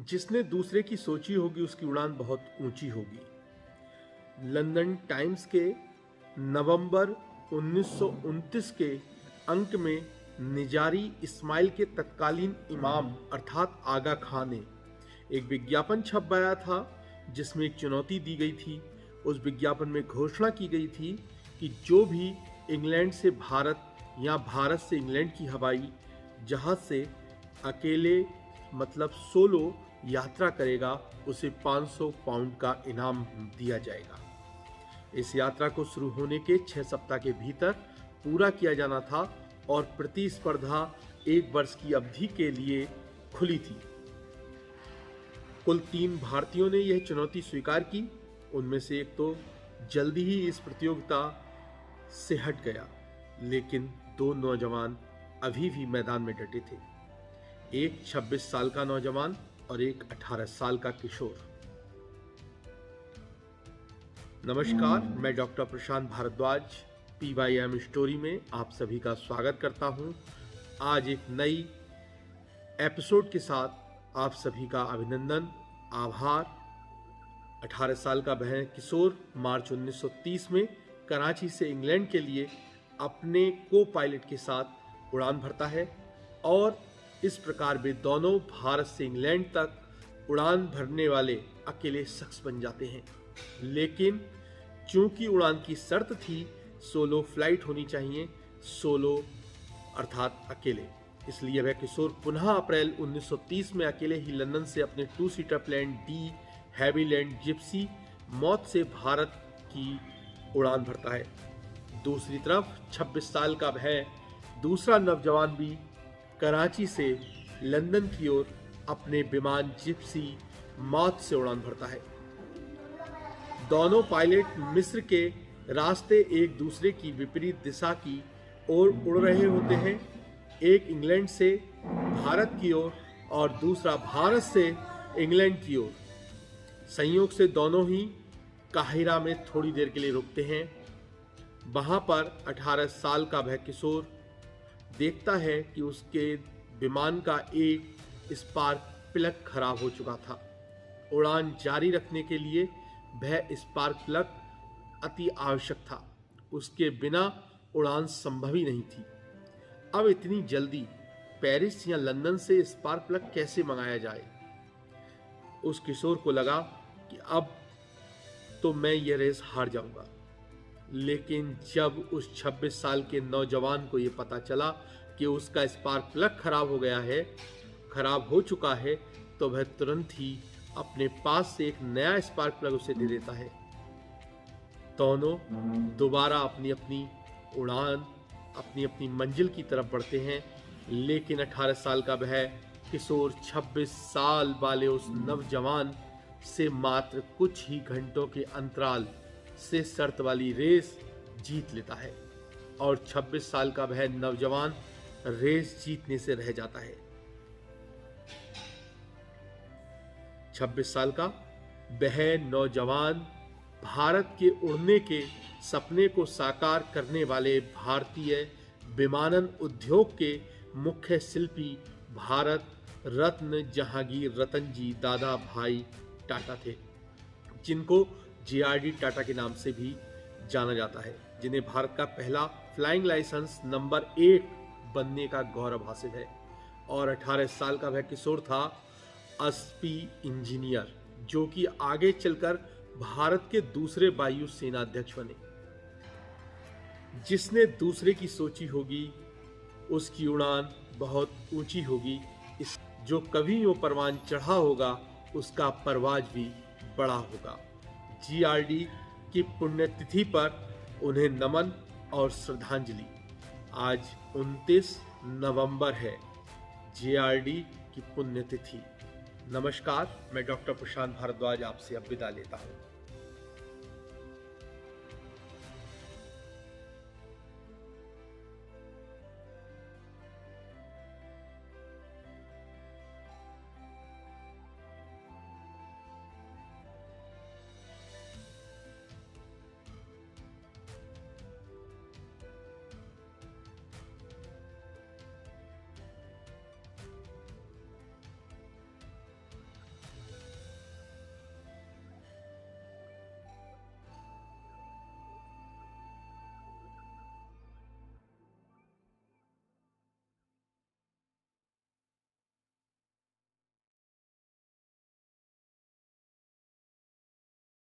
जिसने दूसरे की सोची होगी उसकी उड़ान बहुत ऊंची होगी। लंदन टाइम्स के नवंबर 1929 के अंक में निजारी इस्माइल के तत्कालीन इमाम अर्थात आगा खान ने एक विज्ञापन छपवाया था जिसमें एक चुनौती दी गई थी। उस विज्ञापन में घोषणा की गई थी कि जो भी इंग्लैंड से भारत या भारत से इंग्लैंड की हवाई जहाज से अकेले मतलब सोलो यात्रा करेगा उसे 500 पाउंड का इनाम दिया जाएगा। इस यात्रा को शुरू होने के 6 सप्ताह के भीतर पूरा किया जाना था और प्रतिस्पर्धा 1 वर्ष की अवधि के लिए खुली थी। कुल 3 भारतीयों ने यह चुनौती स्वीकार की। उनमें से एक तो जल्दी ही इस प्रतियोगिता से हट गया, लेकिन 2 नौजवान अभी भी मैदान में डटे थे। एक 26 साल का नौजवान और एक 18 साल का किशोर। नमस्कार, मैं डॉक्टर प्रशांत भारद्वाज PYM स्टोरी में आप सभी का स्वागत करता हूं। आज एक नई एपिसोड के साथ आप सभी का अभिनंदन, आभार। 18 साल का वह किशोर मार्च 1930 में कराची से इंग्लैंड के लिए अपने को पायलट के साथ उड़ान भरता है और इस प्रकार वे दोनों भारत से इंग्लैंड तक उड़ान भरने वाले अकेले शख्स बन जाते हैं। लेकिन चूंकि उड़ान की शर्त थी सोलो फ्लाइट होनी चाहिए, सोलो अर्थात अकेले, इसलिए वह किशोर पुनः अप्रैल 1930 में अकेले ही लंदन से अपने 2 seater plane de Havilland Gipsy मौत से भारत की उड़ान भरता है। दूसरी तरफ 26 साल का वह दूसरा नौजवान भी कराची से लंदन की ओर अपने विमान जिप्सी मौत से उड़ान भरता है। दोनों पायलट मिस्र के रास्ते एक दूसरे की विपरीत दिशा की ओर उड़ रहे होते हैं, एक इंग्लैंड से भारत की ओर और दूसरा भारत से इंग्लैंड की ओर। संयोग से दोनों ही काहिरा में थोड़ी देर के लिए रुकते हैं। वहां पर 18 साल का वह किशोर देखता है कि उसके विमान का एक स्पार्क प्लग खराब हो चुका था। उड़ान जारी रखने के लिए वह स्पार्क प्लग अति आवश्यक था, उसके बिना उड़ान संभव ही नहीं थी। अब इतनी जल्दी पेरिस या लंदन से स्पार्क प्लग कैसे मंगाया जाए? उस किशोर को लगा कि अब तो मैं यह रेस हार जाऊंगा। लेकिन जब उस 26 साल के नौजवान को यह पता चला कि उसका स्पार्क प्लग खराब हो चुका है, तो वह तुरंत ही अपने पास से एक नया स्पार्क प्लग उसे दे देता है। दोनों दोबारा अपनी अपनी मंजिल की तरफ बढ़ते हैं। लेकिन 18 साल का वह किशोर 26 साल वाले उस नौजवान से मात्र कुछ ही घंटों के अंतराल से शर्त वाली रेस जीत लेता है और 26 साल का वह नौजवान रेस जीतने से रह जाता है। 26 साल का वह नौजवान भारत के उड़ने के सपने को साकार करने वाले भारतीय विमानन उद्योग के मुख्य शिल्पी भारत रत्न जहांगीर रतन जी दादा भाई टाटा थे, जिनको JRD टाटा के नाम से भी जाना जाता है, जिन्हें भारत का पहला फ्लाइंग लाइसेंस नंबर 1 बनने का गौरव हासिल है। और 18 साल का वह किशोर था SP इंजीनियर, जो कि आगे चलकर भारत के दूसरे वायु सेना अध्यक्ष बने। जिसने दूसरे की सोची होगी उसकी उड़ान बहुत ऊंची होगी। जो कवियों परवान चढ़ा होगा उसका परवाज भी बड़ा होगा। JRD की पुण्यतिथि पर उन्हें नमन और श्रद्धांजलि। आज 29 नवंबर है, JRD की पुण्यतिथि। नमस्कार, मैं डॉक्टर प्रशांत भारद्वाज आपसे अब विदा लेता हूँ।